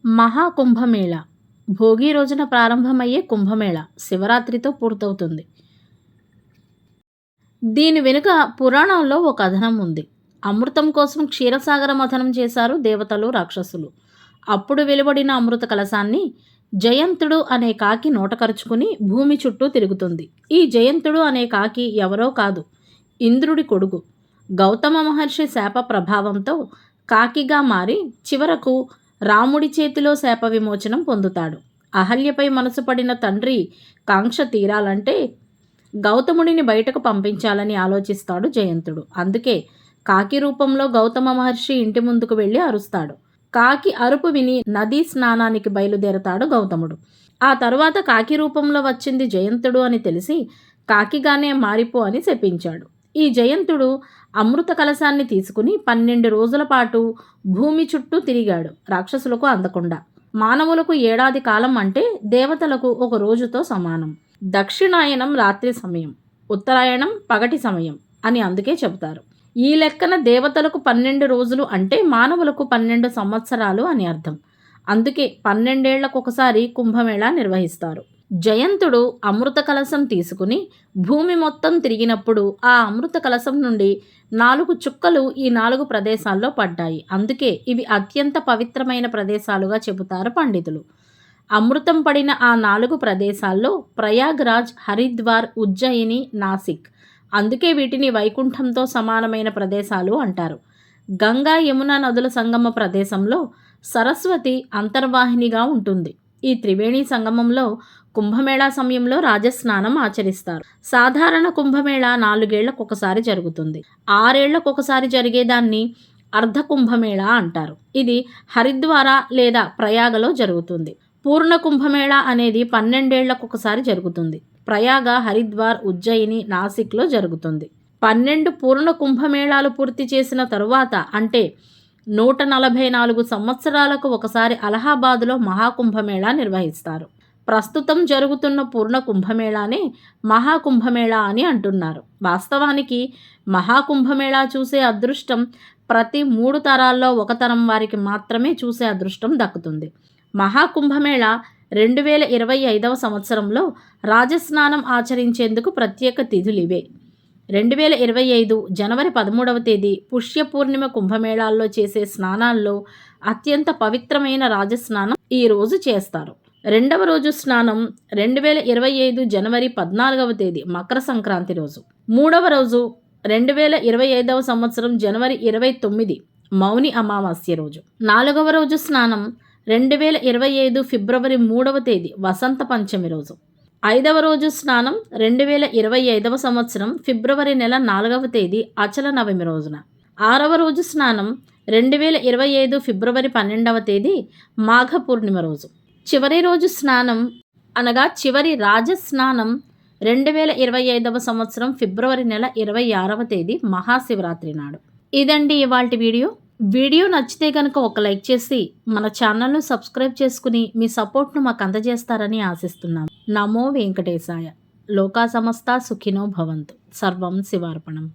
మహాకుంభమేళ భోగి రోజున ప్రారంభమయ్యే కుంభమేళ శివరాత్రితో పూర్తవుతుంది. దీని వెనుక పురాణంలో ఒక కథనం ఉంది. అమృతం కోసం క్షీరసాగర మథనం చేశారు దేవతలు, రాక్షసులు. అప్పుడు వెలువడిన అమృత కలశాన్ని జయంతుడు అనే కాకి నోటకరుచుకుని భూమి చుట్టూ తిరుగుతుంది. ఈ జయంతుడు అనే కాకి ఎవరో కాదు, ఇంద్రుడి కొడుకు. గౌతమ మహర్షి శాప ప్రభావంతో కాకిగా మారి చివరకు రాముడి చేతిలో శాప విమోచనం పొందుతాడు. అహల్యపై మనసు పడిన తండ్రి కాంక్ష తీరాలంటే గౌతముడిని బయటకు పంపించాలని ఆలోచిస్తాడు జయంతుడు. అందుకే కాకి రూపంలో గౌతమ మహర్షి ఇంటి ముందుకు వెళ్ళి అరుస్తాడు. కాకి అరుపు విని నదీ స్నానానికి బయలుదేరతాడు గౌతముడు. ఆ తరువాత కాకి రూపంలో వచ్చింది జయంతుడు అని తెలిసి కాకిగానే మారిపో అని శపించాడు. ఈ జయంతుడు అమృత కలశాన్ని తీసుకుని 12 రోజుల పాటు భూమి చుట్టూ తిరిగాడు, రాక్షసులకు అందకుండా. మానవులకు ఏడాది కాలం అంటే దేవతలకు ఒక రోజుతో సమానం. దక్షిణాయనం రాత్రి సమయం, ఉత్తరాయణం పగటి సమయం అని అందుకే చెబుతారు. ఈ లెక్కన దేవతలకు 12 రోజులు అంటే మానవులకు 12 సంవత్సరాలు అని అర్థం. అందుకే 12 ఏళ్లకొకసారి కుంభమేళా నిర్వహిస్తారు. జయంతుడు అమృత కలశం తీసుకుని భూమి మొత్తం తిరిగినప్పుడు ఆ అమృత కలశం నుండి 4 చుక్కలు ఈ 4 ప్రదేశాల్లో పడ్డాయి. అందుకే ఇవి అత్యంత పవిత్రమైన ప్రదేశాలుగా చెబుతారు పండితులు. అమృతం పడిన ఆ 4 ప్రదేశాల్లో ప్రయాగ్రాజ్, హరిద్వార్, ఉజ్జయిని, నాసిక్. అందుకే వీటిని వైకుంఠంతో సమానమైన ప్రదేశాలు అంటారు. గంగా, యమున నదుల సంగమ ప్రదేశంలో సరస్వతి అంతర్వాహినిగా ఉంటుంది. ఈ త్రివేణి సంగమంలో కుంభమేళా సమయంలో రాజస్నానం ఆచరిస్తారు. సాధారణ కుంభమేళా 4 ఏళ్లకొకసారి జరుగుతుంది. 6 ఏళ్లకొకసారి జరిగేదాన్ని అర్ధ కుంభమేళా అంటారు. ఇది హరిద్వార లేదా ప్రయాగలో జరుగుతుంది. పూర్ణ కుంభమేళా అనేది 12 ఏళ్లకొకసారి జరుగుతుంది. ప్రయాగ, హరిద్వార్, ఉజ్జయిని, నాసిక్లో జరుగుతుంది. 12 పూర్ణ కుంభమేళాలు పూర్తి చేసిన తరువాత అంటే 144 సంవత్సరాలకు ఒకసారి అలహాబాదులో మహాకుంభమేళా నిర్వహిస్తారు. ప్రస్తుతం జరుగుతున్న పూర్ణ కుంభమేళానే మహాకుంభమేళా అని అంటున్నారు. వాస్తవానికి మహాకుంభమేళా చూసే అదృష్టం ప్రతి 3 తరాల్లో ఒక తరం వారికి మాత్రమే చూసే అదృష్టం దక్కుతుంది. మహాకుంభమేళా 2025వ సంవత్సరంలో రాజస్నానం ఆచరించేందుకు ప్రత్యేక తిథులివే. 2025 జనవరి 13వ తేదీ పుష్యపూర్ణిమ కుంభమేళాల్లో చేసే స్నానాల్లో అత్యంత పవిత్రమైన రాజస్నానం ఈ రోజు చేస్తారు. రెండవ రోజు స్నానం 2025 జనవరి 14వ తేదీ మకర సంక్రాంతి రోజు. మూడవ రోజు 2025వ సంవత్సరం జనవరి 29 మౌని అమావాస్య రోజు. నాలుగవ రోజు స్నానం 2025 ఫిబ్రవరి 3వ తేదీ వసంత పంచమి రోజు. ఐదవ రోజు స్నానం 2025వ సంవత్సరం ఫిబ్రవరి నెల 4వ తేదీ అచల నవమి రోజున. ఆరవ రోజు స్నానం 2025 ఫిబ్రవరి 12వ తేదీ మాఘ పూర్ణిమ రోజు. చివరి రోజు స్నానం అనగా చివరి రాజస్నానం 2025వ సంవత్సరం ఫిబ్రవరి నెల 26వ తేదీ మహాశివరాత్రి నాడు. ఇదండి ఇవాల్టి వీడియో. వీడియో నచ్చితే కనుక ఒక లైక్ చేసి మన ఛానల్ను సబ్స్క్రైబ్ చేసుకుని మీ సపోర్ట్ను మాకు అందజేస్తారని ఆశిస్తున్నాం. నమో వెంకటేశాయ. లోకా సమస్త సుఖినో భవంతు. సర్వం శివార్పణం.